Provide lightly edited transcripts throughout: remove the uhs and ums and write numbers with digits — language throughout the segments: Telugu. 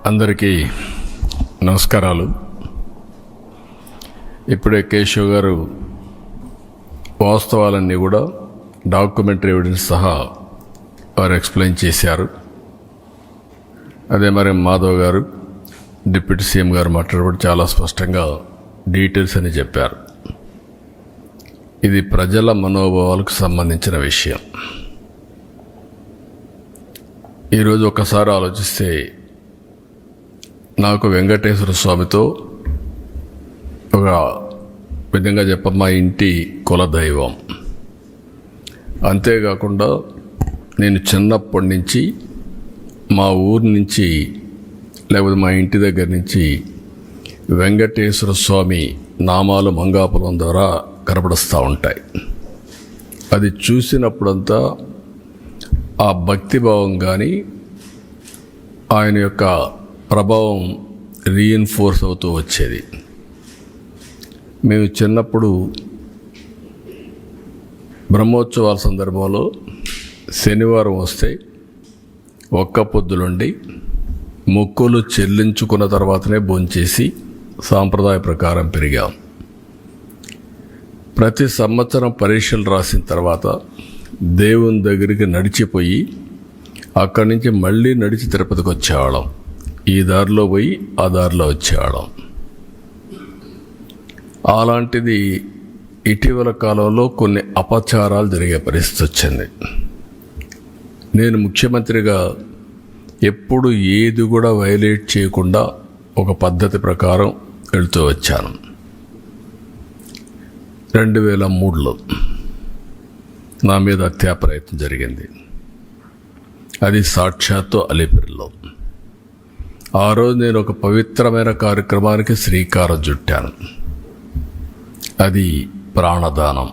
అందరికీ నమస్కారాలు. ఇప్పుడే కేశవ్ గారు వాస్తవాలన్నీ కూడా డాక్యుమెంటరీ ఎవిడెన్స్ సహా వారు ఎక్స్ప్లెయిన్ చేశారు. అదే మరి మాధవ్ గారు డిప్యూటీ సీఎం గారు మాట్లాడబడి చాలా స్పష్టంగా డీటెయిల్స్ అని చెప్పారు. ఇది ప్రజల మనోభావాలకు సంబంధించిన విషయం. ఈరోజు ఒకసారి ఆలోచిస్తే నాకు వెంకటేశ్వర స్వామితో ఒక విధంగా మా ఇంటి కులదైవం. అంతేకాకుండా నేను చిన్నప్పటి నుంచి మా ఊరి నుంచి లేకపోతే మా ఇంటి దగ్గర నుంచి వెంకటేశ్వర స్వామి నామాలు మంగాపురం ద్వారా కనపడుస్తూ ఉంటాయి. అది చూసినప్పుడంతా ఆ భక్తిభావం కానీ ఆయన యొక్క ప్రభావం రీఇన్ఫోర్స్ అవుతూ వచ్చేది. మేము చిన్నప్పుడు బ్రహ్మోత్సవాల సందర్భంలో శనివారం వస్తే ఒక్క పొద్దులుండి మొక్కులు చెల్లించుకున్న తర్వాతనే భోంచేసి సాంప్రదాయ ప్రకారం పెరిగాం. ప్రతి సంవత్సరం పరీక్షలు రాసిన తర్వాత దేవుని దగ్గరికి నడిచిపోయి అక్కడి నుంచి మళ్ళీ నడిచి తిరుపతికి వచ్చేవాళ్ళం. ఈ దారిలో పోయి ఆ దారిలో వచ్చేవాళ్ళం. అలాంటిది ఇటీవల కాలంలో కొన్ని అపచారాలు జరిగే పరిస్థితి వచ్చింది. నేను ముఖ్యమంత్రిగా ఎప్పుడు ఏది కూడా వైలేట్ చేయకుండా ఒక పద్ధతి ప్రకారం వెళ్తూ వచ్చాను. 2003లో నా మీద హత్యా ప్రయత్నం జరిగింది. అది సాక్షాత్తు అలిపిరిలో. ఆ రోజు నేను ఒక పవిత్రమైన కార్యక్రమానికి శ్రీకారం చుట్టాను. అది ప్రాణదానం,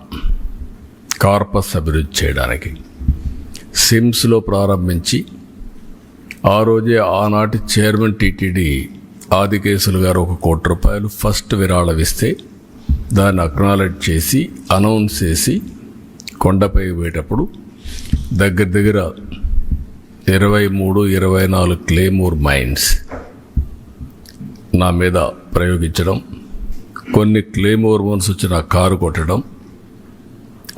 కార్పస్ అభివృద్ధి చేయడానికి సిమ్స్లో ప్రారంభించి ఆ రోజే ఆనాటి చైర్మన్ టీటీడీ ఆదికేశులు గారు ₹1 కోటి ఫస్ట్ విరాళం ఇస్తే దాన్ని అక్నాలెడ్జ్ చేసి అనౌన్స్ చేసి కొండపై పోయేటప్పుడు దగ్గర 23-24 క్లేమోర్ మైన్స్ నా మీద ప్రయోగించడం, కొన్ని క్లేమోర్ మైన్స్ వచ్చి నా కారు కొట్టడం.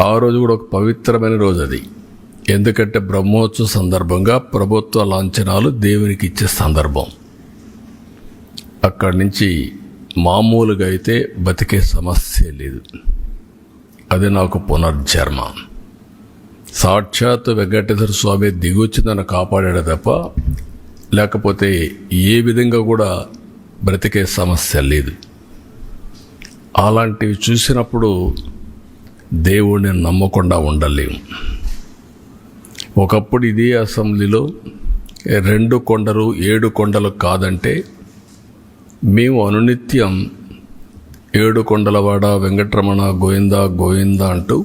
ఆ రోజు కూడా ఒక పవిత్రమైన రోజు అది. ఎందుకంటే బ్రహ్మోత్సవ సందర్భంగా ప్రభుత్వ లాంఛనాలు దేవునికి ఇచ్చే సందర్భం. అక్కడి నుంచి మామూలుగా అయితే బతికే సమస్య లేదు. అది నాకు పునర్జన్మ. సాక్షాత్ వెంకటేశ్వర స్వామి దిగొచ్చి నన్ను కాపాడాడు తప్ప లేకపోతే ఏ విధంగా కూడా బ్రతికే సమస్య లేదు. అలాంటివి చూసినప్పుడు దేవుడిని నమ్మకుండా ఉండలేము. ఒకప్పుడు ఇదే అసెంబ్లీలో 2 కొండలు 7 కొండలు కాదంటే మేము అనునిత్యం 7 కొండలవాడ వెంకటరమణ గోవిందా గోవిందా అంటూ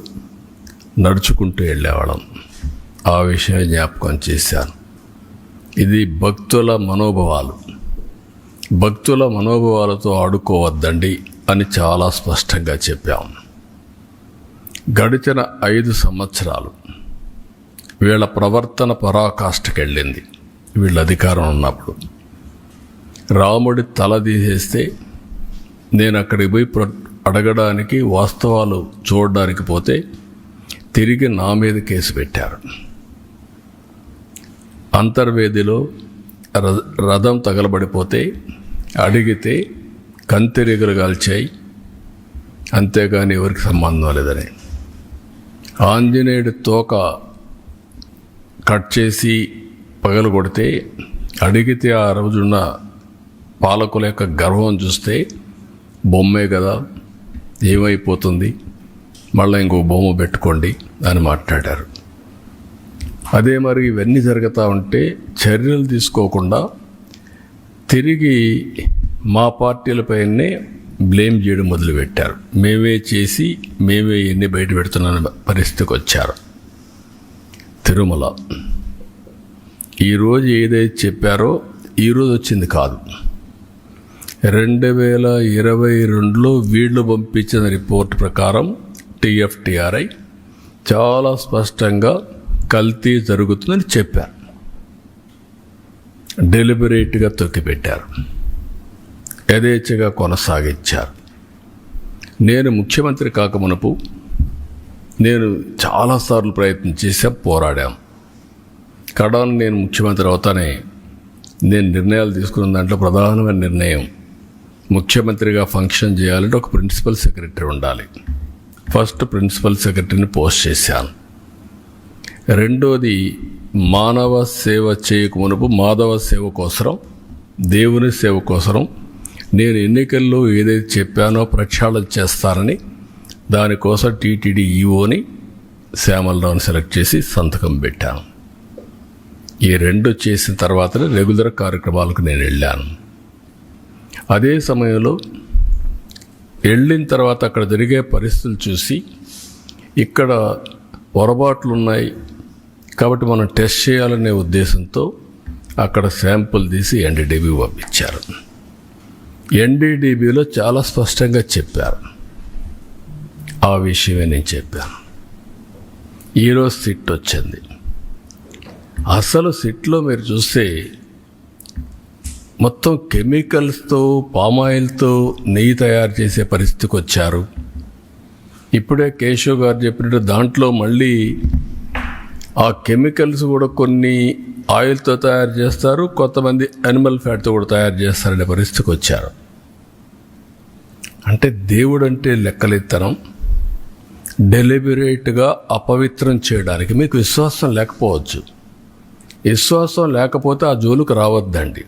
నడుచుకుంటూ వెళ్ళేవాళ్ళం. ఆ విషయం జ్ఞాపకం చేశాను. ఇది భక్తుల మనోభావాలు. భక్తుల మనోభావాలతో ఆడుకోవద్దండి అని చాలా స్పష్టంగా చెప్పాం. గడిచిన 5 సంవత్సరాలు వీళ్ళ ప్రవర్తన పరాకాష్ఠకెళ్ళింది. వీళ్ళ అధికారం ఉన్నప్పుడు రాముడి తల తీసేస్తే నేను అక్కడికి పోయి అడగడానికి, వాస్తవాలు చూడడానికి పోతే తిరిగి నా మీద కేసు పెట్టారు. అంతర్వేదిలో రథం తగలబడిపోతే అడిగితే కంతిరీగలు కాల్చాయి, అంతేగాని ఎవరికి సంబంధం లేదని. ఆంజనేయుడి తోక కట్ చేసి పగలు కొడితే అడిగితే ఆ రోజున్న పాలకుల యొక్క గర్వం చూస్తే బొమ్మే కదా, ఏమైపోతుంది, మళ్ళీ ఇంకో బొమ్మ పెట్టుకోండి అని మాట్లాడారు. అదే మరి ఇవన్నీ జరుగుతూ ఉంటే చర్యలు తీసుకోకుండా తిరిగి మా పార్టీలపైనే బ్లేమ్ చేయడం మొదలుపెట్టారు. మేమే చేసి మేమే ఎన్ని బయట పెడుతున్న పరిస్థితికి వచ్చారు. తిరుమల ఈరోజు ఏదైతే చెప్పారో ఈరోజు వచ్చింది కాదు. 2022లో వీళ్ళు పంపించిన రిపోర్ట్ ప్రకారం TFTRI చాలా స్పష్టంగా కల్తీ జరుగుతుందని చెప్పారు. డెలిబరేట్గా తొక్కిపెట్టారు, యథేచ్ఛగా కొనసాగించారు. నేను ముఖ్యమంత్రి కాకమునుపు నేను చాలాసార్లు ప్రయత్నం చేశాం, పోరాడాం. కడాను నేను ముఖ్యమంత్రి అవుతానే నేను నిర్ణయాలు తీసుకున్న దాంట్లో ప్రధానమైన నిర్ణయం, ముఖ్యమంత్రిగా ఫంక్షన్ చేయాలంటే ఒక ప్రిన్సిపల్ సెక్రటరీ ఉండాలి. ఫస్ట్ ప్రిన్సిపల్ సెక్రటరీని పోస్ట్ చేశాను. రెండోది, మానవ సేవ చేయకమునుపు మాధవ సేవ కోసరం, దేవుని సేవ కోసరం నేను ఎన్నికల్లో ఏదైతే చెప్పానో ప్రక్షాళన చేస్తానని దానికోసం టీటీడీ ఈఓని శ్యామలరావుని సెలెక్ట్ చేసి సంతకం పెట్టాను. ఈ రెండు చేసిన తర్వాతనే రెగ్యులర్ కార్యక్రమాలకు నేను వెళ్ళాను. అదే సమయంలో వెళ్ళిన తర్వాత అక్కడ జరిగే పరిస్థితులు చూసి ఇక్కడ పొరపాట్లు ఉన్నాయి కాబట్టి మనం టెస్ట్ చేయాలనే ఉద్దేశంతో అక్కడ శాంపుల్ తీసి ఎన్డీడీబీ పంపించారు. ఎన్డీడీబీలో చాలా స్పష్టంగా చెప్పారు. ఆ విషయమే నేను చెప్పాను. ఈరోజు సిట్ వచ్చింది. అసలు సిట్లో మీరు చూస్తే మొత్తం కెమికల్స్తో, పామాయిల్తో నెయ్యి తయారు చేసే పరిస్థితికి వచ్చారు. ఇప్పుడే కేశవ్ గారు చెప్పినట్టు దాంట్లో మళ్ళీ ఆ కెమికల్స్ కూడా కొన్ని ఆయిల్తో తయారు చేస్తారు, కొంతమంది యానిమల్ ఫ్యాట్తో కూడా తయారు చేస్తారనే పరిస్థితికి వచ్చారు. అంటే దేవుడు అంటే లెక్కలెత్తనం, డెలిబరేట్గా అపవిత్రం చేయడానికి మీకు విశ్వాసం లేకపోవచ్చు. విశ్వాసం లేకపోతే ఆ జోలుకు రావద్దండి.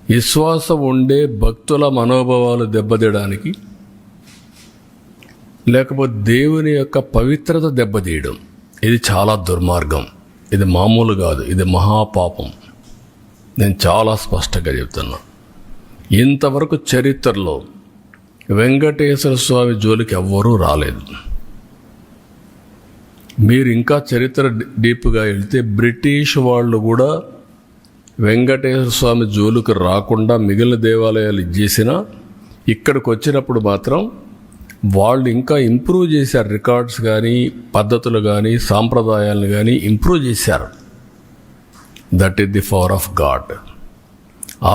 విశ్వాసం ఉండే భక్తుల మనోభావాలు దెబ్బతీయడానికి, లేకపోతే దేవుని యొక్క పవిత్రత దెబ్బతీయడం, ఇది చాలా దుర్మార్గం. ఇది మామూలు కాదు, ఇది మహాపాపం. నేను చాలా స్పష్టంగా చెప్తున్నా. ఇంతవరకు చరిత్రలో వెంకటేశ్వర స్వామి జోలికి ఎవ్వరూ రాలేదు. మీరు ఇంకా చరిత్ర డీప్గా వెళ్తే బ్రిటిష్ వాళ్ళు కూడా వెంకటేశ్వర స్వామి జోలికి రాకుండా మిగిలిన దేవాలయాలు ఇచ్చేసినా ఇక్కడికి వచ్చినప్పుడు మాత్రం వాళ్ళు ఇంకా ఇంప్రూవ్ చేశారు. రికార్డ్స్ కానీ, పద్ధతులు కానీ, సాంప్రదాయాలను కానీ ఇంప్రూవ్ చేశారు. That is the power of God.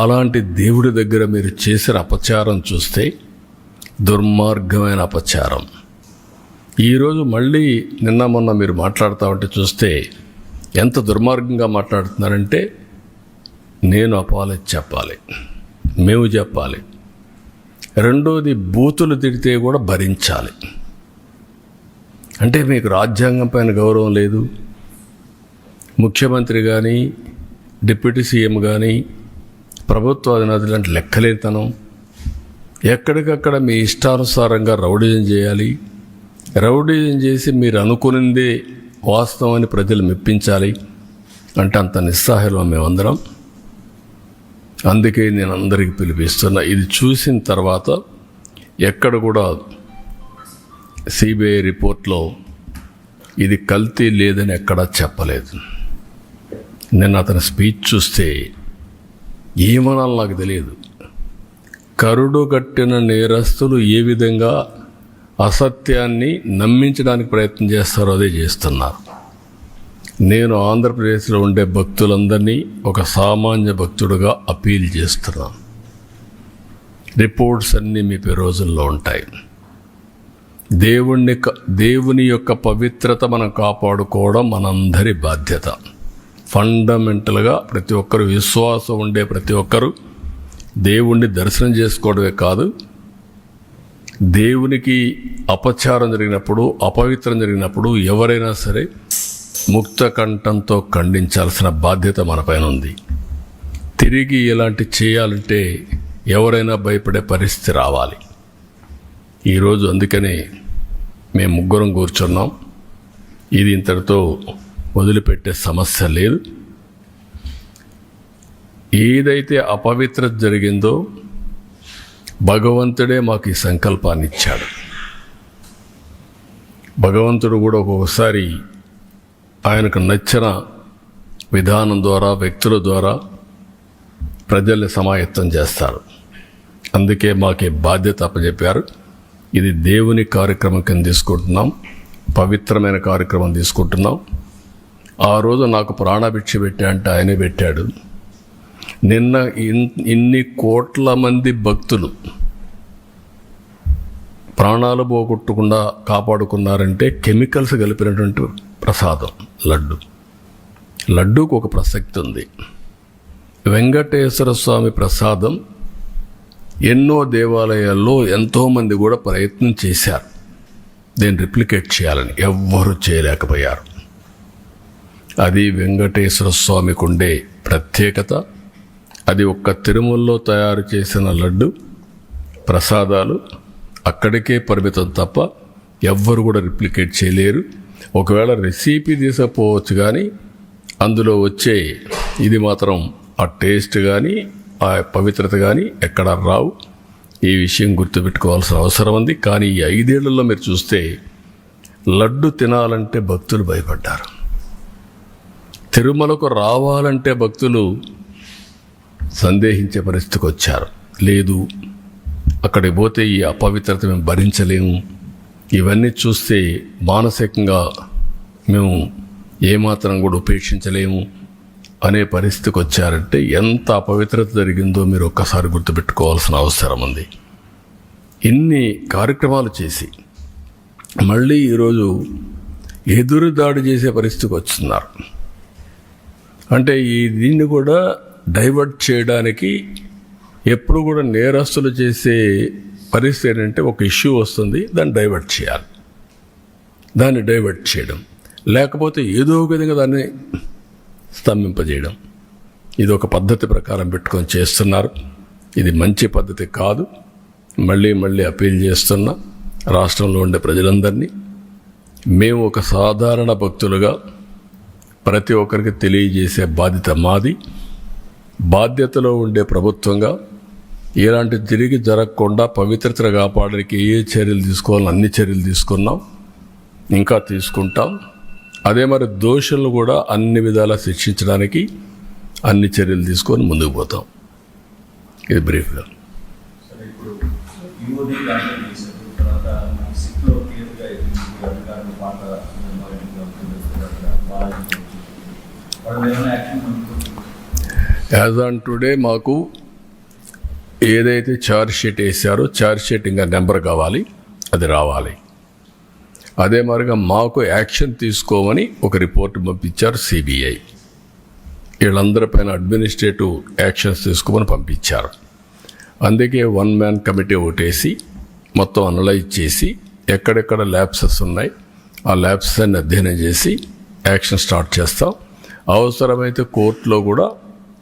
అలాంటి దేవుడి దగ్గర మీరు చేసిన అపచారం చూస్తే దుర్మార్గమైన అపచారం. ఈరోజు మళ్ళీ నిన్న మొన్న మీరు మాట్లాడుతూ ఉంటే చూస్తే ఎంత దుర్మార్గంగా మాట్లాడుతున్నారంటే, నేను అపాలజీ చెప్పాలి, మేము చెప్పాలి. రెండోది, బూతులు తిడితే కూడా భరించాలి. అంటే మీకు రాజ్యాంగం పైన గౌరవం లేదు. ముఖ్యమంత్రి కానీ, డిప్యూటీ సీఎం కానీ, ప్రభుత్వ అధినేతలు అంటే లెక్కలేతనం. ఎక్కడికక్కడ మీ ఇష్టానుసారంగా రౌడీజం చేయాలి. రౌడీజం చేసి మీరు అనుకునిందే వాస్తవం అని ప్రజలు మెప్పించాలి అంటే అంత నిస్సహాయం మేమందరం. అందుకే నేను అందరికీ పిలిపిస్తున్నా. ఇది చూసిన తర్వాత ఎక్కడ కూడా సిబిఐ రిపోర్ట్లో ఇది కల్తీ లేదని ఎక్కడా చెప్పలేదు. నేను అతని స్పీచ్ చూస్తే ఏమనాలో నాకు తెలియదు. కరుడు కట్టిన నేరస్తులు ఏ విధంగా అసత్యాన్ని నమ్మించడానికి ప్రయత్నం చేస్తారో అదే చేస్తున్నారు. నేను ఆంధ్రప్రదేశ్లో ఉండే భక్తులందరినీ ఒక సామాన్య భక్తుడుగా అపీల్ చేస్తున్నాను. రిపోర్ట్స్ అన్నీ మీ రోజుల్లో ఉంటాయి. దేవుని యొక్క పవిత్రత మనం కాపాడుకోవడం మనందరి బాధ్యత. ఫండమెంటల్గా ప్రతి ఒక్కరు, విశ్వాసం ఉండే ప్రతి ఒక్కరు దేవుణ్ణి దర్శనం చేసుకోవడమే కాదు, దేవునికి అపచారం జరిగినప్పుడు, అపవిత్రం జరిగినప్పుడు ఎవరైనా సరే ముక్త కంఠంతో ఖండించాల్సిన బాధ్యత మనపైన ఉంది. తిరిగి ఇలాంటి చేయాలంటే ఎవరైనా భయపడే పరిస్థితి రావాలి. ఈరోజు అందుకనే మేము ముగ్గురం కూర్చున్నాం. ఇది ఇంతటితో వదిలిపెట్టే సమస్య లేదు. ఏదైతే అపవిత్రత జరిగిందో భగవంతుడే మాకు ఈ సంకల్పాన్ని ఇచ్చాడు. భగవంతుడు కూడా ఒక్కొక్కసారి ఆయనకు నచ్చిన విధానం ద్వారా, వ్యక్తుల ద్వారా ప్రజల్ని సమాయత్తం చేస్తారు. అందుకే మాకు ఈ బాధ్యత అప్పచెప్పారు. ఇది దేవుని కార్యక్రమం కింద తీసుకుంటున్నాం, పవిత్రమైన కార్యక్రమం తీసుకుంటున్నాం. ఆ రోజు నాకు ప్రాణభిక్ష పెట్టా అంటే ఆయనే పెట్టాడు. నిన్న ఇన్ని కోట్ల మంది భక్తులు ప్రాణాలు పోగొట్టకుండా కాపాడుకున్నారంటే కెమికల్స్ కలిపినటువంటి ప్రసాదం లడ్డూకు ఒక ప్రసక్తి ఉంది. వెంకటేశ్వర స్వామి ప్రసాదం ఎన్నో దేవాలయాల్లో ఎంతోమంది కూడా ప్రయత్నం చేశారు దీన్ని రిప్లికేట్ చేయాలని, ఎవ్వరూ చేయలేకపోయారు. అది వెంకటేశ్వర స్వామికి ఉండే ప్రత్యేకత. అది ఒక్క తిరుమలలో తయారు చేసిన లడ్డు ప్రసాదాలు అక్కడికే పరిమితం తప్ప ఎవ్వరు కూడా రిప్లికేట్ చేయలేరు. ఒకవేళ రెసిపీ తీసుకపోవచ్చు కానీ అందులో వచ్చే ఇది మాత్రం ఆ టేస్ట్ కానీ ఆ పవిత్రత కానీ ఎక్కడ రావు. ఈ విషయం గుర్తుపెట్టుకోవాల్సిన అవసరం ఉంది. కానీ ఈ 5 ఏళ్లలో మీరు చూస్తే లడ్డు తినాలంటే భక్తులు భయపడ్డారు. తిరుమలకు రావాలంటే భక్తులు సందేహించే పరిస్థితికి వచ్చారు. లేదు, అక్కడికి పోతే ఈ అపవిత్రత మేము భరించలేము, ఇవన్నీ చూస్తే మానసికంగా మేము ఏమాత్రం కూడా ఉపేక్షించలేము అనే పరిస్థితికి వచ్చారంటే ఎంత అపవిత్రత జరిగిందో మీరు ఒక్కసారి గుర్తుపెట్టుకోవాల్సిన అవసరం ఉంది. ఇన్ని కార్యక్రమాలు చేసి మళ్ళీ ఈరోజు ఎదురు దాడి చేసే పరిస్థితికి వస్తున్నారు. అంటే దీన్ని కూడా డైవర్ట్ చేయడానికి ఎప్పుడు కూడా నేరస్తులు చేసే పరిస్థితి ఏంటంటే ఒక ఇష్యూ వస్తుంది, దాన్ని డైవర్ట్ చేయాలి, దాన్ని డైవర్ట్ చేయడం, లేకపోతే ఏదో ఒక విధంగా దాన్ని స్తంభింపజేయడం. ఇది ఒక పద్ధతి ప్రకారం పెట్టుకొని చేస్తున్నారు. ఇది మంచి పద్ధతి కాదు. మళ్ళీ అప్పీల్ చేస్తున్నా రాష్ట్రంలో ఉండే ప్రజలందరినీ, మేము ఒక సాధారణ భక్తులుగా ప్రతి ఒక్కరికి తెలియజేసే బాధ్యత మాది. బాధ్యతలో ఉండే ప్రభుత్వంగా ఇలాంటి తిరిగి జరగకుండా పవిత్రతను కాపాడడానికి ఏ చర్యలు తీసుకోవాలని అన్ని చర్యలు తీసుకున్నాం, ఇంకా తీసుకుంటాం. అదే మరి దోషులను కూడా అన్ని విధాలా శిక్షించడానికి అన్ని చర్యలు తీసుకొని ముందుకు పోతాం. ఇది బ్రీఫ్గా. యాజ్ ఆన్ టుడే మాకు ఏదైతే ఛార్జ్ షీట్ వేసారో ఛార్జ్ షీట్ ఇంకా నెంబర్ కావాలి, అది రావాలి. అదే మరిగా మాకు యాక్షన్ తీసుకోమని ఒక రిపోర్ట్ పంపించారు సిబిఐ. వీళ్ళందరిపైన అడ్మినిస్ట్రేటివ్ యాక్షన్స్ తీసుకోమని పంపించారు. అందుకే 1 మ్యాన్ కమిటీ ఒకటేసి మొత్తం అనలైజ్ చేసి ఎక్కడెక్కడ ల్యాబ్సెస్ ఉన్నాయి ఆ ల్యాబ్సెస్ అన్ని అధ్యయనం చేసి యాక్షన్ స్టార్ట్ చేస్తాం. అవసరమైతే కోర్టులో కూడా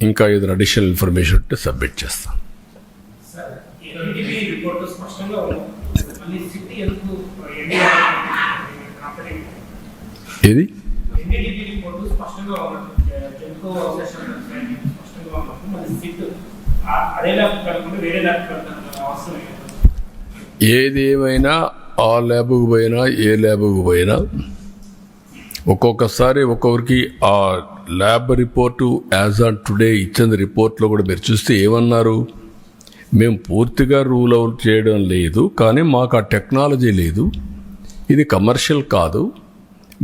ఇంకా ఏదైనా అడిషనల్ ఇన్ఫర్మేషన్ ఉంటే సబ్మిట్ చేస్తాం. ఏది ఏది ఏమైనా ఆ ల్యాబ్కు పోయినా ఏ ల్యాబ్కు పోయినా ఒక్కొక్కసారి ఒక్కొక్కరికి ఆ lab report as on today ఇచ్చిన రిపోర్ట్లో కూడా మీరు చూస్తే ఏమన్నారు, మేము పూర్తిగా రూల్ అవుట్ చేయడం లేదు, కానీ మాకు ఆ టెక్నాలజీ లేదు, ఇది కమర్షియల్ కాదు,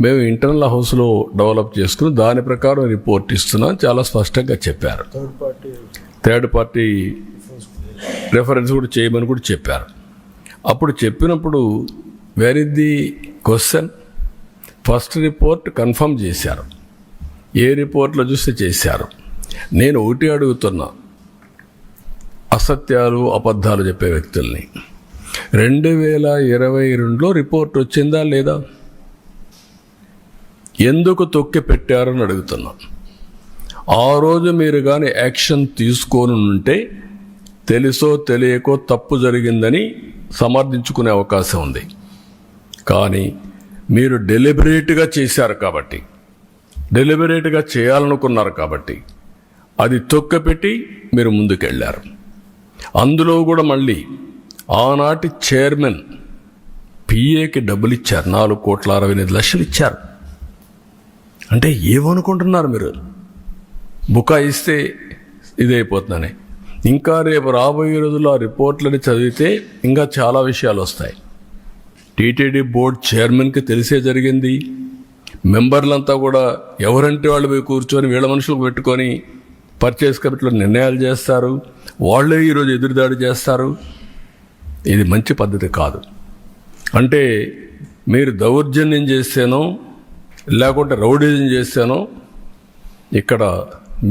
మేము ఇంటర్నల్ హౌస్లో డెవలప్ చేసుకుని దాని ప్రకారం రిపోర్ట్ ఇస్తున్నాం చాలా స్పష్టంగా చెప్పారు. థర్డ్ పార్టీ రెఫరెన్స్ కూడా చేయమని కూడా చెప్పారు. అప్పుడు చెప్పినప్పుడు where is the question? First report confirm చేశారు, ఏ రిపోర్ట్లో చూస్తే చేశారు. నేను ఒకటి అడుగుతున్నా, అసత్యాలు అబద్ధాలు చెప్పే వ్యక్తుల్ని 2022లో రిపోర్ట్ వచ్చిందా లేదా? ఎందుకు తొక్కి పెట్టారని అడుగుతున్నా. ఆ రోజు మీరు కానీ యాక్షన్ తీసుకొని ఉంటే తెలుసో తెలియకో తప్పు జరిగిందని సమర్థించుకునే అవకాశం ఉంది. కానీ మీరు డెలిబరేట్గా చేశారు కాబట్టి, డెలిబరేట్గా చేయాలనుకున్నారు కాబట్టి అది తొక్కపెట్టి మీరు ముందుకెళ్ళారు. అందులో కూడా మళ్ళీ ఆనాటి చైర్మన్ పిఏకి డబ్బులు ఇచ్చారు, 4,68,00,000 ఇచ్చారు. అంటే ఏమనుకుంటున్నారు మీరు? బుకాయిస్తే ఇదైపోతుందని. ఇంకా రేపు రాబోయే రోజుల్లో ఆ రిపోర్ట్లని చదివితే ఇంకా చాలా విషయాలు వస్తాయి. టీటీడీ బోర్డు చైర్మన్కి తెలిసే జరిగింది. మెంబర్లంతా కూడా ఎవరంటే వాళ్ళు పోయి కూర్చొని వీళ్ళ మనుషులకు పెట్టుకొని పర్చేస్ కమిటీలో నిర్ణయాలు చేస్తారు, వాళ్ళే ఈరోజు ఎదురుదాడి చేస్తారు. ఇది మంచి పద్ధతి కాదు. అంటే మీరు దౌర్జన్యం చేస్తేనో లేకుంటే రౌడీజం చేస్తేనో ఇక్కడ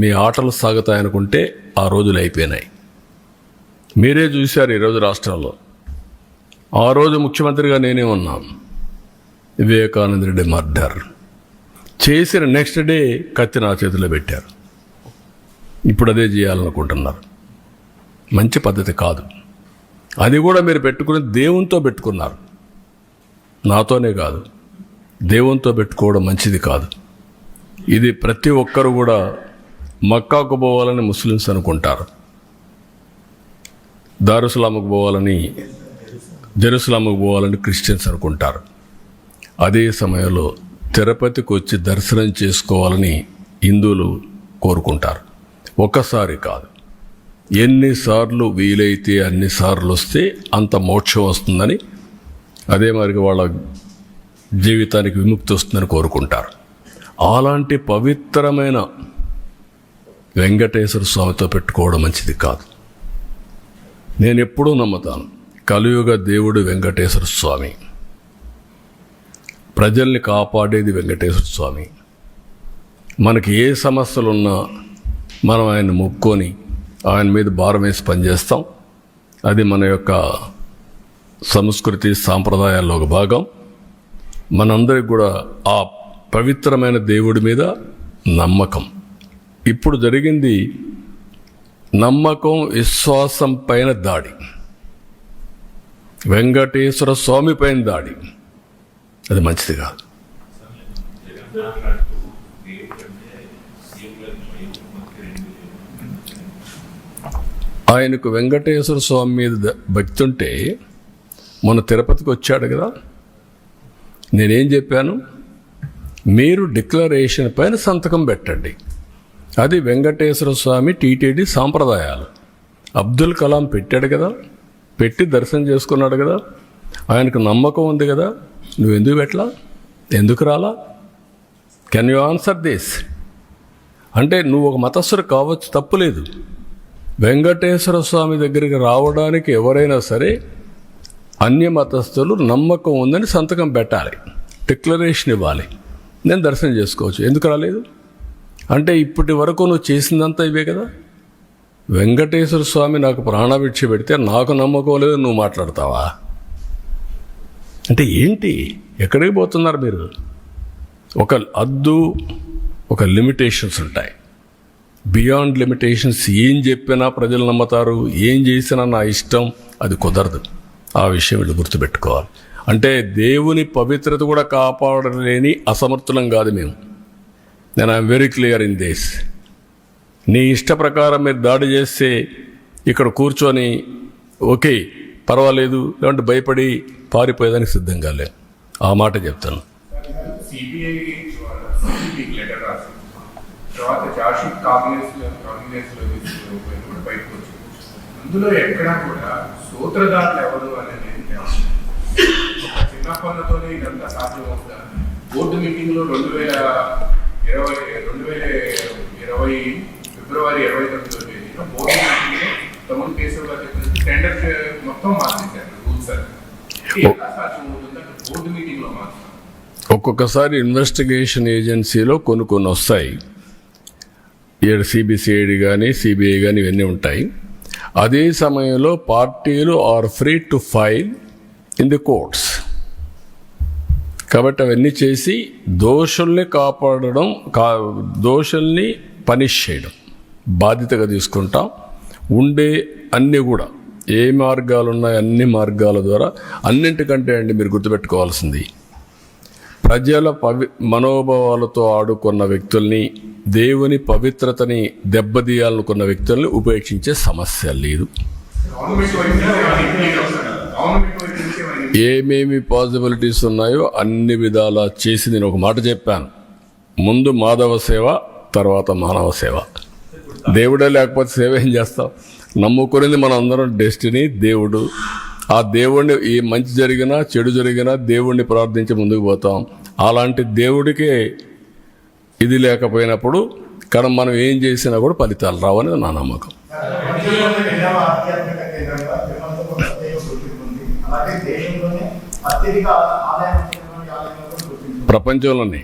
మీ ఆటలు సాగుతాయనుకుంటే ఆ రోజులు అయిపోయినాయి. మీరే చూశారు ఈరోజు రాష్ట్రంలో. ఆ రోజు ముఖ్యమంత్రిగా నేనే ఉన్నాను. వివేకానంద రెడ్డి మర్డర్ చేసిన నెక్స్ట్ డే కత్తి నా చేతిలో పెట్టారు. ఇప్పుడు అదే చేయాలనుకుంటున్నారు. మంచి పద్ధతి కాదు. అది కూడా మీరు పెట్టుకుని దేవునితో పెట్టుకున్నారు. నాతోనే కాదు, దేవునితో పెట్టుకోవడం మంచిది కాదు. ఇది ప్రతి ఒక్కరు కూడా మక్కాకు పోవాలని ముస్లిమ్స్ అనుకుంటారు, దారుసలాముకు పోవాలని, జెరూసలాముకు పోవాలని క్రిస్టియన్స్ అనుకుంటారు. అదే సమయంలో తిరుపతికి వచ్చి దర్శనం చేసుకోవాలని హిందువులు కోరుకుంటారు. ఒక్కసారి కాదు, ఎన్నిసార్లు వీలైతే అన్నిసార్లు వస్తే అంత మోక్షం వస్తుందని, అదే మరి వాళ్ళ జీవితానికి విముక్తి వస్తుందని కోరుకుంటారు. అలాంటి పవిత్రమైన వెంకటేశ్వర స్వామితో పెట్టుకోవడం మంచిది కాదు. నేను ఎప్పుడూ నమ్ముతాను, కలియుగ దేవుడు వెంకటేశ్వర స్వామి, ప్రజల్ని కాపాడేది వెంకటేశ్వర స్వామి. మనకి ఏ సమస్యలున్నా మనం ఆయన మొక్కుకొని ఆయన మీద భారం వేసి పనిచేస్తాం. అది మన యొక్క సంస్కృతి సాంప్రదాయాల్లో ఒక భాగం. మనందరికి కూడా ఆ పవిత్రమైన దేవుడి మీద నమ్మకం. ఇప్పుడు జరిగింది నమ్మకం విశ్వాసం పైన దాడి, వెంకటేశ్వర స్వామి పైన దాడి. అది మంచిది కాదు. ఆయనకు వెంకటేశ్వర స్వామి మీద భక్తి ఉంటే మొన్న తిరుపతికి వచ్చాడు కదా, నేనేం చెప్పాను? మీరు డిక్లరేషన్ పైన సంతకం పెట్టండి. అది వెంకటేశ్వర స్వామి టీటీడీ సాంప్రదాయాలు. అబ్దుల్ కలాం పెట్టాడు కదా, పెట్టి దర్శనం చేసుకున్నాడు కదా, ఆయనకు నమ్మకం ఉంది కదా, నువ్వు ఎందుకు పెట్టలా? ఎందుకు రాలా? Can you answer this? అంటే నువ్వు ఒక మతస్థుడు కావచ్చు, తప్పులేదు. వెంకటేశ్వర స్వామి దగ్గరికి రావడానికి ఎవరైనా సరే అన్య మతస్థులు నమ్మకం ఉందని సంతకం పెట్టాలి, డిక్లరేషన్ ఇవ్వాలి. నేను దర్శనం చేసుకోవచ్చు. ఎందుకు రాలేదు? అంటే ఇప్పటి వరకు నువ్వు చేసిందంతా ఇవే కదా. వెంకటేశ్వర స్వామి నాకు ప్రాణభిక్ష పెడితే నాకు నమ్మకం లేదు, నువ్వు మాట్లాడతావా? అంటే ఏంటి? ఎక్కడికి పోతున్నారు మీరు? ఒక హద్దు, ఒక లిమిటేషన్స్ ఉంటాయి. బియాండ్ లిమిటేషన్స్ ఏం చెప్పినా ప్రజలు నమ్ముతారు, ఏం చేసినా నా ఇష్టం, అది కుదరదు. ఆ విషయం వీళ్ళు గుర్తుపెట్టుకోవాలి. అంటే దేవుని పవిత్రత కూడా కాపాడలేని అసమర్థులం కాదు మేము. నేను I'm very clear in this. నీ ఇష్ట ప్రకారం మీరు దాడి చేస్తే ఇక్కడ కూర్చొని ఓకే పర్వాలేదు, లేదంటే భయపడి పారిపోయేదానికి సిద్ధంగా లేదు. ఆ మాట చెప్తాను. అందులో ఎక్కడా కూడా సూత్రధారులు ఎవరు అనేది చిన్న పనులతోనే ఇదంతా సాధ్యమవుతా. బోర్డు మీటింగ్లో 2020 ఫిబ్రవరి 29వ తేదీన బోర్డు మీటింగ్లో తమ్ముడు కేశవ్ గారు చెప్పినట్టు టెండర్ మొత్తం మార్చేశారు రూల్స్ అని. ఎలా సాధ్యమవుతుందంటే బోర్డు మీటింగ్లో మాత్రం ఒక్కొక్కసారి ఇన్వెస్టిగేషన్ ఏజెన్సీలో కొన్ని వస్తాయి. ఇక్కడ సిబిసిఐడి కానీ సిబిఐ కానీ ఇవన్నీ ఉంటాయి. అదే సమయంలో పార్టీలు are free to file in the courts. కాబట్టి అవన్నీ చేసి దోషుల్ని కాపాడడం, దోషుల్ని పనిష్ చేయడం బాధ్యతగా తీసుకుంటాం. ఉండే అన్నీ కూడా ఏ మార్గాలు ఉన్నాయో అన్ని మార్గాల ద్వారా, అన్నింటికంటే అండి మీరు గుర్తుపెట్టుకోవాల్సింది, ప్రజల మనోభావాలతో ఆడుకున్న వ్యక్తుల్ని, దేవుని పవిత్రతని దెబ్బతీయాలనుకున్న వ్యక్తుల్ని ఉపేక్షించే సమస్య లేదు. ఏమేమి పాసిబిలిటీస్ ఉన్నాయో అన్ని విధాలా చేసి నేను ఒక మాట చెప్పాను. ముందు మాధవ సేవ, తర్వాత మానవ సేవ. దేవుడే లేకపోతే సేవ ఏం చేస్తాం? నమ్ముకునేది మన అందరం డెస్టినీ, దేవుడు. ఆ దేవుడిని ఏ మంచి జరిగినా చెడు జరిగినా దేవుణ్ణి ప్రార్థించి ముందుకు పోతాం. అలాంటి దేవుడికే ఇది లేకపోయినప్పుడు కానీ మనం ఏం చేసినా కూడా ఫలితాలు రావనేది నా నమ్మకం. ప్రపంచంలోనే రెండవ ఆధ్యాత్మిక కేంద్రంగా తిరుమలకు ప్రత్యేక గుర్తింపు ఉంది. అలాగే దేశంలోనే అత్యధిక ఆదాయం వచ్చినటువంటి ఆలయంగా కూడా గుర్తింపు ప్రపంచంలోనే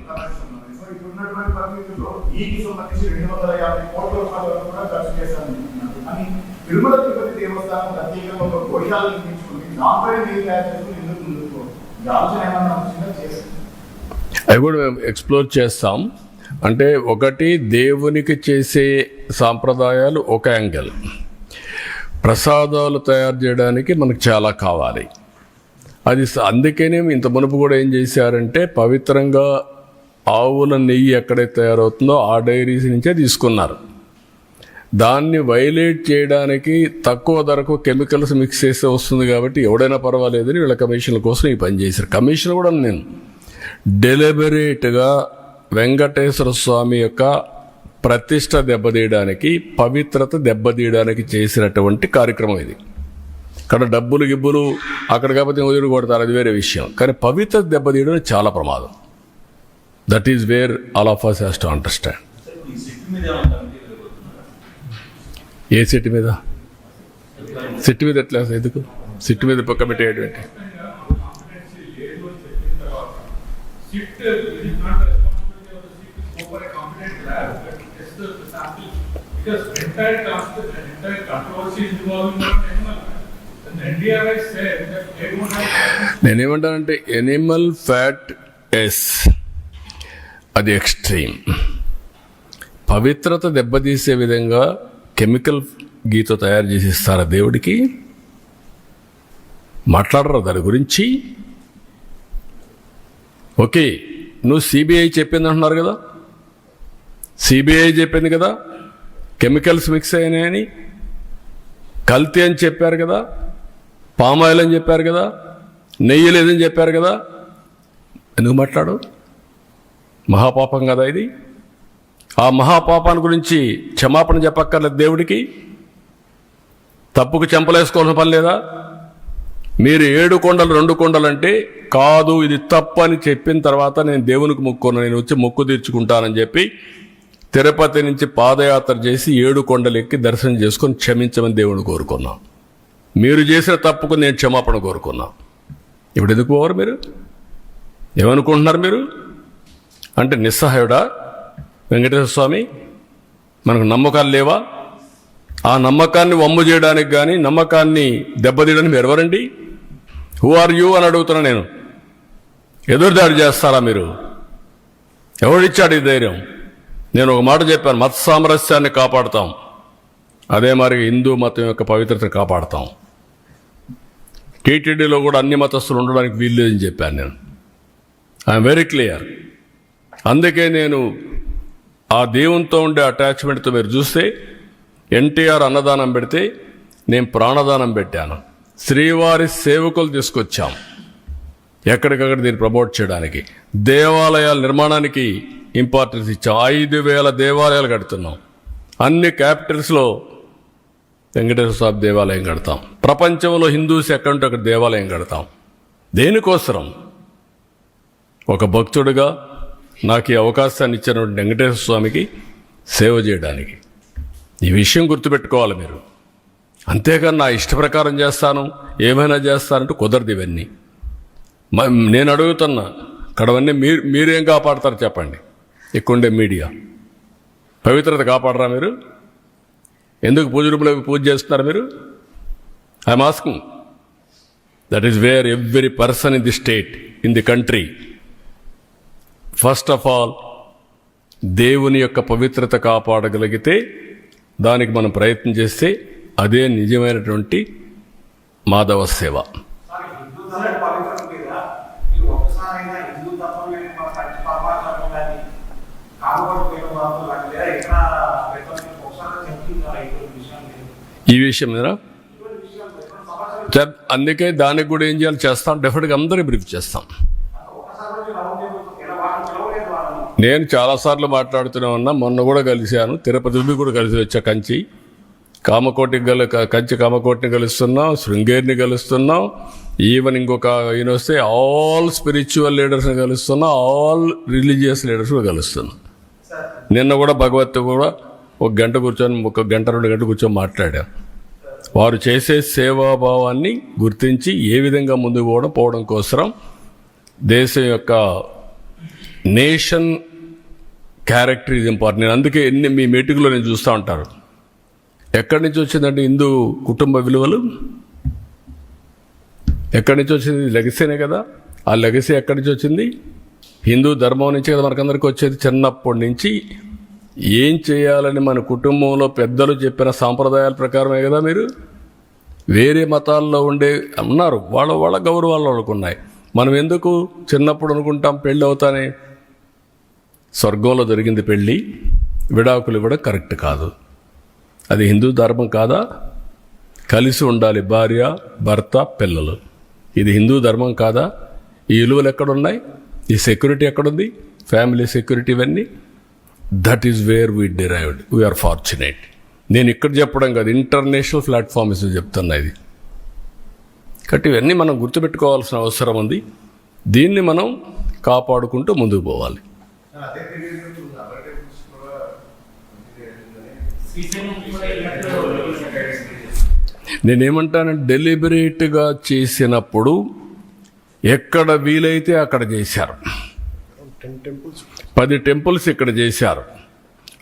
సో ఇప్పుడున్నటువంటి పరిస్థితుల్లో వీటికి సంబంధించి 250 కోట్ల రూపాయల వరకు కూడా ఖర్చు చేస్తానంటున్నారు. కానీ తిరుమల తిరుపతి దేవస్థానం ప్రత్యేకంగా ఒక గోశాలను నిర్మించుకుంది. దానిపై మీరు తయారు చేసుకుని ఎందుకు ముందుకు ఈ ఆలోచన ఏమన్నా వచ్చిందా చేస్తుంది? అవి కూడా మేము ఎక్స్ప్లోర్ చేస్తాం. అంటే ఒకటి దేవునికి చేసే సాంప్రదాయాలు ఒక యాంగిల్, ప్రసాదాలు తయారు చేయడానికి మనకు చాలా కావాలి. అది అందుకనే ఇంత మునుపు కూడా ఏం చేశారంటే పవిత్రంగా ఆవుల నెయ్యి ఎక్కడైతే తయారవుతుందో ఆ డైరీస్ నుంచే తీసుకున్నారు. దాన్ని వైలేట్ చేయడానికి తక్కువ ధరకు కెమికల్స్ మిక్స్ చేస్తే వస్తుంది కాబట్టి ఎవడైనా పర్వాలేదని వీళ్ళ కమిషన్ల కోసం ఈ పని చేశారు. కమిషన్ కూడా నేను డెలిబరేట్గా వెంకటేశ్వర స్వామి యొక్క ప్రతిష్ట దెబ్బతీయడానికి, పవిత్రత దెబ్బతీయడానికి చేసినటువంటి కార్యక్రమం ఇది. ఇక్కడ డబ్బులు గిబ్బులు అక్కడ కాకపోతే వదిలి కొడతారు, అది వేరే విషయం. కానీ పవిత్రత దెబ్బతీయడం చాలా ప్రమాదం. That is where all of us has to understand. ఏ సిటీ మీద? సిటీ మీద ఎట్లా? ఎందుకు సిటీ మీద కమిటీ ఏంటి? Sit is not the responsibility of the sit to go for a competent lab but test the sample, because entire controversy is involving on animal. And the NDRI said that they don't have. నేనేమంటానంటే ఎనిమల్ ఫ్యాట్ ఎస్ అది ఎక్స్ట్రీమ్. పవిత్రత దెబ్బతీసే విధంగా కెమికల్ గీతో తయారు చేసి ఇస్తారా దేవుడికి? మాట్లాడరు దాని గురించి. ఓకే, నువ్వు సిబిఐ చెప్పింది అంటున్నారు కదా, సిబిఐ చెప్పింది కదా కెమికల్స్ మిక్స్ అయినాయని, కల్తీ అని చెప్పారు కదా, పామాయిల్ అని చెప్పారు కదా, నెయ్యి లేదని చెప్పారు కదా. ఎందుకు మాట్లాడు? మహాపాపం కదా ఇది. ఆ మహాపాపాన్ని గురించి క్షమాపణ చెప్పక్కర్లేదు దేవుడికి? తప్పుకు చెంపలేసుకోవాల్సిన పని లేదా? మీరు 7 కొండలు 2 కొండలు అంటే కాదు, ఇది తప్పు అని చెప్పిన తర్వాత నేను దేవునికి మొక్కున్నాను, నేను వచ్చి మొక్కు తీర్చుకుంటానని చెప్పి తిరుపతి నుంచి పాదయాత్ర చేసి 7 కొండలు ఎక్కి దర్శనం చేసుకొని క్షమించమని దేవుని కోరుకున్నాం. మీరు చేసిన తప్పుకు నేను క్షమాపణ కోరుకున్నా. ఇప్పుడు ఎందుకు పోవరు? మీరు ఏమనుకుంటున్నారు? మీరు అంటే నిస్సహాయుడా వెంకటేశ్వర స్వామి? మనకు నమ్మకాలు లేవా? ఆ నమ్మకాన్ని వమ్ము చేయడానికి కానీ నమ్మకాన్ని దెబ్బతీయడానికి మీరు ఎవరండి? హూ ఆర్ యూ అని అడుగుతున్నా నేను. ఎదురుదాడి చేస్తారా మీరు? ఎవడిచ్చాడు ఈ ధైర్యం? నేను ఒక మాట చెప్పాను, మత సామరస్యాన్ని కాపాడుతాం, అదే మరి హిందూ మతం యొక్క పవిత్రతను కాపాడుతాం. టీటీడీలో కూడా అన్ని మతస్థులు ఉండడానికి వీల్లేదని చెప్పాను నేను. I'm very clear. అందుకే నేను ఆ దేవునితో ఉండే అటాచ్మెంట్తో మీరు చూస్తే ఎన్టీఆర్ అన్నదానం పెడితే నేను ప్రాణదానం పెట్టాను. శ్రీవారి సేవకులు తీసుకొచ్చాం ఎక్కడికక్కడ దీన్ని ప్రమోట్ చేయడానికి. దేవాలయాల నిర్మాణానికి ఇంపార్టెన్స్ ఇచ్చాం. 5,000 దేవాలయాలు కడుతున్నాం. అన్ని క్యాపిటల్స్లో వెంకటేశ్వర స్వామి దేవాలయం కడతాం. ప్రపంచంలో హిందూస్ ఎక్కడుంటే అక్కడ దేవాలయం కడతాం. దేనికోసరం? ఒక భక్తుడిగా నాకు ఈ అవకాశాన్ని ఇచ్చినటువంటి వెంకటేశ్వర స్వామికి సేవ చేయడానికి. ఈ విషయం గుర్తుపెట్టుకోవాలి మీరు. అంతేగాని నా ఇష్ట ప్రకారం చేస్తాను, ఏమైనా చేస్తానంటూ కుదరదు. ఇవన్నీ నేను అడుగుతున్నా, ఇక్కడవన్నీ మీరేం కాపాడతారు చెప్పండి? ఇక్కడుండే మీడియా పవిత్రత కాపాడరా మీరు? ఎందుకు పూజ రూమ్లో పూజ చేస్తున్నారు మీరు? I'm asking. That is where every person in the state, in the country, first of all దేవుని యొక్క పవిత్రత కాపాడగలిగితే దానికి మనం ప్రయత్నం చేస్తే అదే నిజమైనటువంటి మాధవ సేవ. ఈ విషయం మీద అందుకే దానికి కూడా ఏం చేయాలి చేస్తాం. డెఫినెట్గా అందరినీ బ్రీఫ్ చేస్తాం. నేను చాలాసార్లు మాట్లాడుతూనే ఉన్నా. మొన్న కూడా కలిశాను, తిరుపతి కూడా కలిసి వచ్చా. కంచి కామకోటిని కలుస్తున్నాం, శృంగేరిని కలుస్తున్నాం, ఈవెన్ ఇంకొక ఈయన వస్తే ఆల్ స్పిరిచువల్ లీడర్స్ని కలుస్తున్నాం, ఆల్ రిలీజియస్ లీడర్స్ కూడా కలుస్తున్నాం. నిన్న కూడా భగవత్ కూడా ఒక గంట కూర్చొని 1 గంట 2 గంటలు కూర్చొని మాట్లాడారు. వారు చేసే సేవాభావాన్ని గుర్తించి ఏ విధంగా ముందుకు పోవడం కోసం దేశం యొక్క నేషన్ క్యారెక్టర్ ఇది ఇంపార్టెంట్. నేను అందుకే మీ మీటింగ్లో నేను చూస్తూ ఉంటారు. ఎక్కడి నుంచి వచ్చిందంటే హిందూ కుటుంబ విలువలు ఎక్కడి నుంచి వచ్చింది? లెగసీనే కదా. ఆ లెగసీ ఎక్కడి నుంచి వచ్చింది? హిందూ ధర్మం నుంచి కదా మనకందరికీ వచ్చేది. చిన్నప్పటి నుంచి ఏం చేయాలని మన కుటుంబంలో పెద్దలు చెప్పిన సాంప్రదాయాల ప్రకారమే కదా. మీరు వేరే మతాల్లో ఉన్నారు, వాళ్ళ గౌరవాలు వాళ్ళకు ఉన్నాయి. మనం ఎందుకు చిన్నప్పుడు అనుకుంటాం పెళ్ళి అవుతానే? స్వర్గంలో జరిగింది పెళ్ళి, విడాకులు ఇవ్వడం కరెక్ట్ కాదు. అది హిందూ ధర్మం కాదా? కలిసి ఉండాలి భార్య భర్త పిల్లలు. ఇది హిందూ ధర్మం కాదా? ఈ విలువలు ఎక్కడున్నాయి? ఈ సెక్యూరిటీ ఎక్కడుంది? ఫ్యామిలీ సెక్యూరిటీ ఇవన్నీ. That is where we derived. We are fortunate. నేను ఇక్కడ చెప్పడం కాదు, ఇంటర్నేషనల్ ప్లాట్ఫామ్స్ చెప్తున్నా ఇది. కాబట్టి ఇవన్నీ మనం గుర్తుపెట్టుకోవాల్సిన అవసరం ఉంది. దీన్ని మనం కాపాడుకుంటూ ముందుకు పోవాలి. నేనేమంటానంటే డెలిబరేట్గా చేసినప్పుడు ఎక్కడ వీలైతే అక్కడ చేశారు. 10 టెంపుల్స్ ఇక్కడ చేశారు.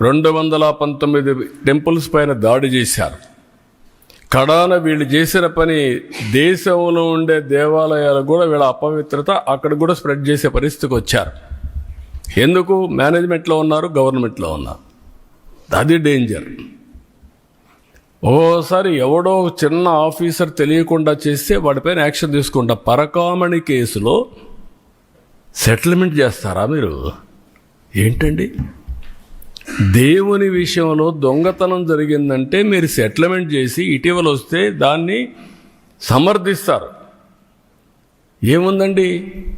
219 టెంపుల్స్ పైన దాడి చేశారు. కడాన వీళ్ళు చేసిన పని దేశంలో ఉండే దేవాలయాలు కూడా వీళ్ళ అపవిత్రత అక్కడ కూడా స్ప్రెడ్ చేసే పరిస్థితికి వచ్చారు. ఎందుకు? మేనేజ్మెంట్లో ఉన్నారు, గవర్నమెంట్లో ఉన్నారు. అది డేంజర్. ఓసారి ఎవడో చిన్న ఆఫీసర్ తెలియకుండా చేస్తే వాడిపైన యాక్షన్ తీసుకుంటా. పరకామణి కేసులో సెటిల్మెంట్ చేస్తారా మీరు? ఏంటండి? దేవుని విషయంలో దొంగతనం జరిగిందంటే మీరు సెటిల్మెంట్ చేసి ఇటీవల వస్తే దాన్ని సమర్థిస్తారు. ఏముందండి,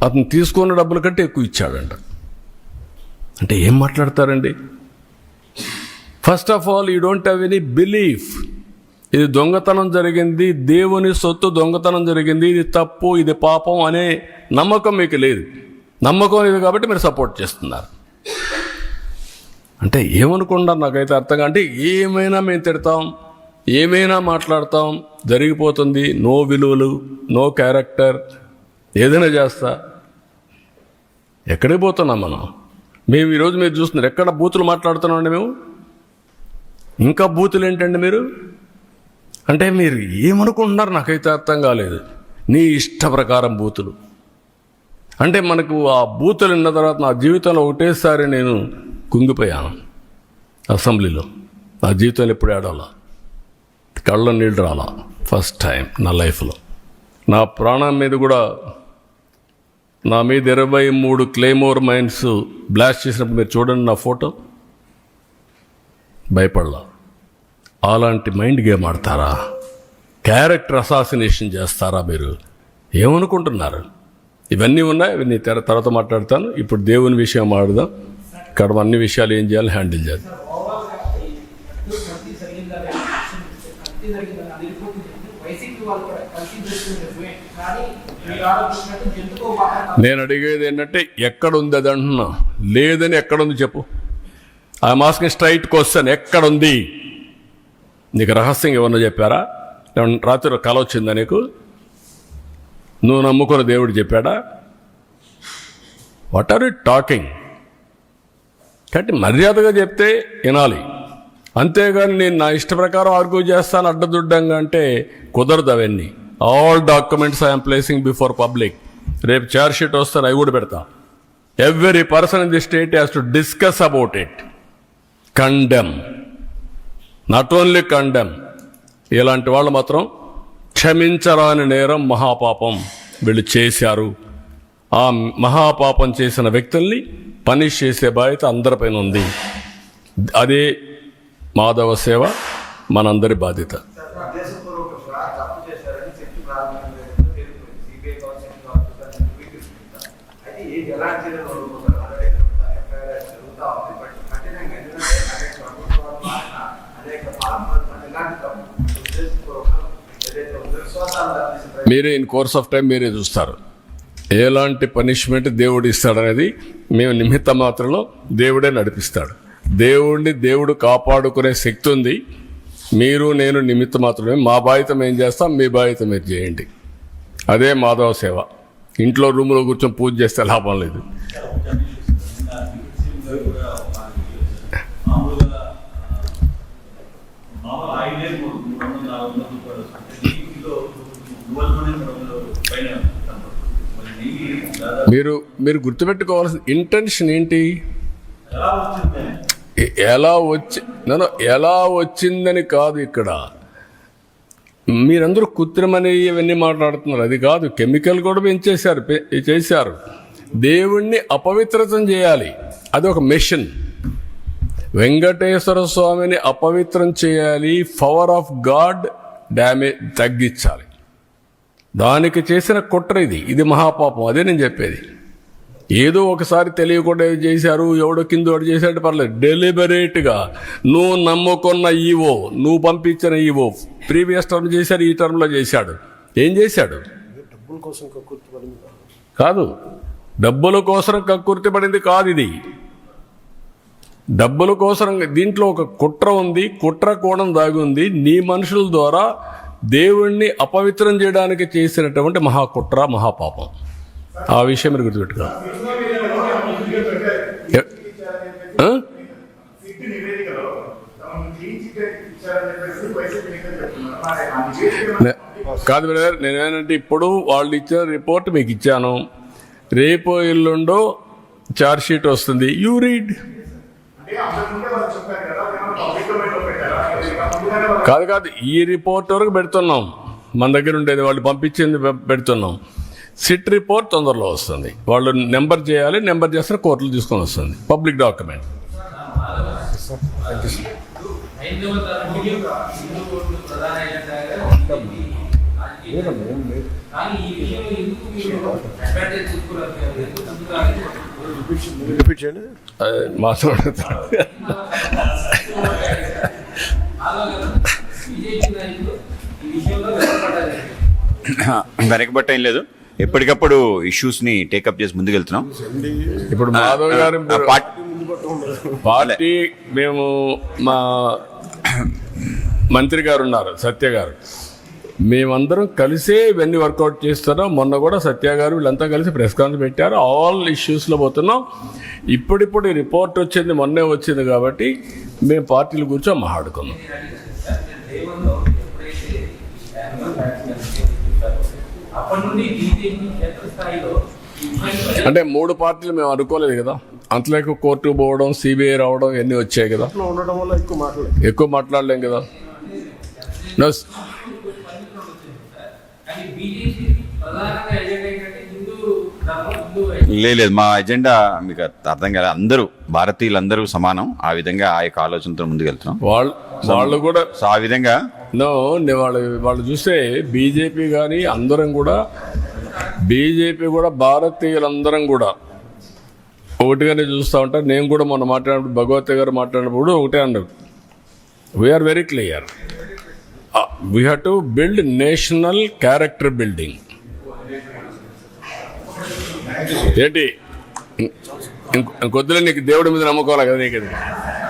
అతను తీసుకున్న డబ్బుల కంటే ఎక్కువ ఇచ్చాడంట. అంటే ఏం మాట్లాడతారండి? First of all you don't have any belief. ఇది దొంగతనం జరిగింది, దేవుని సొత్తు దొంగతనం జరిగింది, ఇది తప్పు, ఇది పాపం అనే నమ్మకం మీకు లేదు. నమ్మకం లేదు కాబట్టి మీరు సపోర్ట్ చేస్తున్నారు. అంటే ఏమనుకుంటారు నాకైతే అర్థంగా. అంటే ఏమైనా మేము తిడతాం, ఏమైనా మాట్లాడతాం, జరిగిపోతుంది. నో విలువలు, నో క్యారెక్టర్, ఏదైనా చేస్తా. ఎక్కడికి పోతున్నాం మనం? మేము ఈరోజు మీరు చూస్తున్నారు ఎక్కడ బూతులు మాట్లాడుతున్నామండి మేము. ఇంకా బూతులు ఏంటండి మీరు? అంటే మీరు ఏమనుకుంటున్నారు నాకైతే అర్థం కాలేదు. నీ ఇష్ట ప్రకారం బూతులు అంటే మనకు ఆ బూతులు విన్న తర్వాత నా జీవితంలో ఒకటేసారి నేను కుంగిపోయాను అసెంబ్లీలో. నా జీవితంలో ఎప్పుడు ఏడాలా, కళ్ళ నీళ్ళు రాలా. ఫస్ట్ టైం నా లైఫ్లో. నా ప్రాణం మీద కూడా నా మీద 23 క్లేమోర్ మైన్స్ బ్లాస్ట్ చేసినప్పుడు మీరు చూడండి నా ఫోటో. భయపడలా. అలాంటి మైండ్ గేమ్ ఆడతారా? క్యారెక్టర్ అసాసినేషన్ చేస్తారా మీరు? ఏమనుకుంటున్నారు? ఇవన్నీ ఉన్నాయి. ఇవన్నీ తర్వాత మాట్లాడతాను. ఇప్పుడు దేవుని విషయం మాట్లాడదాం. ఇక్కడ అన్ని విషయాలు ఏం చేయాలి, హ్యాండిల్ చేయాలి. నేను అడిగేది ఏంటంటే ఎక్కడుంది అది అంటున్నా. లేదని ఎక్కడుంది చెప్పు. ఆ మాస్క్ స్ట్రైట్ క్వశ్చన్, ఎక్కడుంది? నీకు రహస్యం ఏమన్నా చెప్పారా? రాత్రి కల వచ్చిందా నీకు? నువ్వు నమ్ముకున్న దేవుడు చెప్పాడా? What are you talking? కాబట్టి మర్యాదగా చెప్తే వినాలి. అంతేగాని నేను నా ఇష్ట ప్రకారం ఆర్గ్యూ చేస్తాను అడ్డదుడ్డంగా అంటే కుదరదు. అవన్నీ all documents I'm placing before public. రేపు చార్జ్ షీట్ వస్తాను, అవి కూడా పెడతా. Every person in the state has to discuss about it, condemn, not only condemn. ఇలాంటి వాళ్ళు మాత్రం క్షమించరాని నేరం, మహాపాపం వీళ్ళు చేశారు. ఆ మహాపాపం చేసిన వ్యక్తుల్ని పనిష్ చేసే బాధ్యత అందరిపైన ఉంది. అదే మాధవ సేవ, మనందరి బాధ్యత. మీరే ఇన్ కోర్స్ ఆఫ్ టైం మీరే చూస్తారు. ఎలాంటి పనిష్మెంట్ దేవుడు ఇస్తాడనేది మేము నిమిత్త మాత్రంలో దేవుడే నడిపిస్తాడు. దేవుణ్ణి దేవుడు కాపాడుకునే శక్తి ఉంది. మీరు నేను నిమిత్త మాత్రమే. మా బాధ్యత మేము చేస్తాం, మీ బాధ్యత మీరు చేయండి. అదే మాధవ సేవ. ఇంట్లో రూములో కూర్చొని పూజ చేస్తే లాభం లేదు. మీరు గుర్తుపెట్టుకోవాల్సిన ఇంటెన్షన్ ఏంటి? ఎలా వచ్చిందని కాదు. ఇక్కడ మీరందరూ కృత్రిమని ఇవన్నీ మాట్లాడుతున్నారు. అది కాదు. కెమికల్ కూడా చేశారు. దేవుణ్ణి అపవిత్రతం చేయాలి. అది ఒక మిషన్. వెంకటేశ్వర స్వామిని అపవిత్రం చేయాలి. పవర్ ఆఫ్ గాడ్ డ్యామేజ్ తగ్గించాలి. దానికి చేసిన కుట్ర ఇది మహాపాపం. అదే నేను చెప్పేది. ఏదో ఒకసారి తెలియకుండా చేశారు, ఎవడో కింద వాడు చేశాడు పర్లేదు. డెలిబరేట్గా నువ్వు నమ్ముకున్న ఈవో, నువ్వు పంపించిన ఈవో ప్రీవియస్ టర్మ్ చేశాడు, ఈ టర్మ్లో చేశాడు. ఏం చేశాడు? కాదు, డబ్బుల కోసం కక్కుర్తి పడింది కాదు. ఇది డబ్బుల కోసం. దీంట్లో ఒక కుట్ర ఉంది. కుట్ర కోణం దాగి ఉంది. నీ మనుషుల ద్వారా దేవుణ్ణి అపవిత్రం చేయడానికి చేసినటువంటి మహాకుట్ర, మహాపాపం. ఆ విషయం మీరు గుర్తుపెట్టుకోవాలి. కాదు బ్రదర్, నేనేంటంటే ఇప్పుడు వాళ్ళు ఇచ్చిన రిపోర్ట్ మీకు ఇచ్చాను. రేపు ఎల్లుండో చార్జ్ షీట్ వస్తుంది. You read. కాదు, ఈ రిపోర్ట్ వరకు పెడుతున్నాం. మన దగ్గర ఉండేది వాళ్ళు పంపించింది పెడుతున్నాం. సిట్ రిపోర్ట్ తొందరలో వస్తుంది. వాళ్ళు నెంబర్ చేయాలి. నెంబర్ చేస్తే కోర్టులు తీసుకొని వస్తుంది. Public document. వెనకబట్ట ఏం లేదు. ఎప్పటికప్పుడు ఇష్యూస్ని టేకప్ చేసి ముందుకెళ్తున్నాం. ఇప్పుడు మాధవ్ గారు పార్టీ, మేము మా మంత్రి గారు ఉన్నారు, సత్య గారు, మేమందరం కలిసే ఇవన్నీ వర్కౌట్ చేస్తున్నాం. మొన్న కూడా సత్య గారు వీళ్ళంతా కలిసి ప్రెస్ కాన్ఫరెన్స్ పెట్టారు. ఆల్ ఇష్యూస్లో పోతున్నాం. ఇప్పుడిప్పుడు ఈ రిపోర్ట్ వచ్చింది, మొన్నే వచ్చింది కాబట్టి మేము పార్టీలు కూర్చొని మాట్లాడుకున్నాం. అంటే 3 పార్టీలు మేము అనుకోలేదు కదా. అంతలోకి కోర్టు పోవడం, సిబిఐ రావడం ఇవన్నీ వచ్చాయి కదా. ఎక్కువ మాట్లాడలేం కదా. లేదు, మా ఎజెండా మీకు అర్థం కాలేదు. అందరూ భారతీయులందరూ సమానం. ఆ విధంగా ఆ యొక్క ఆలోచనతో ముందుకెళ్తున్నాం. వాళ్ళు కూడా ఆ విధంగా వాళ్ళు చూస్తే బీజేపీ కానీ అందరం కూడా, బీజేపీ కూడా భారతీయులందరం కూడా ఒకటిగానే చూస్తూ ఉంటారు. నేను కూడా మొన్న మాట్లాడినప్పుడు, భగవత్ గారు మాట్లాడినప్పుడు ఒకటే అన్నారు. We are very clear. We have to build national character building. ఏంటి ఇంకొద్దులే నీకు దేవుడి మీద నమ్మకోవాలి కదా నీకు.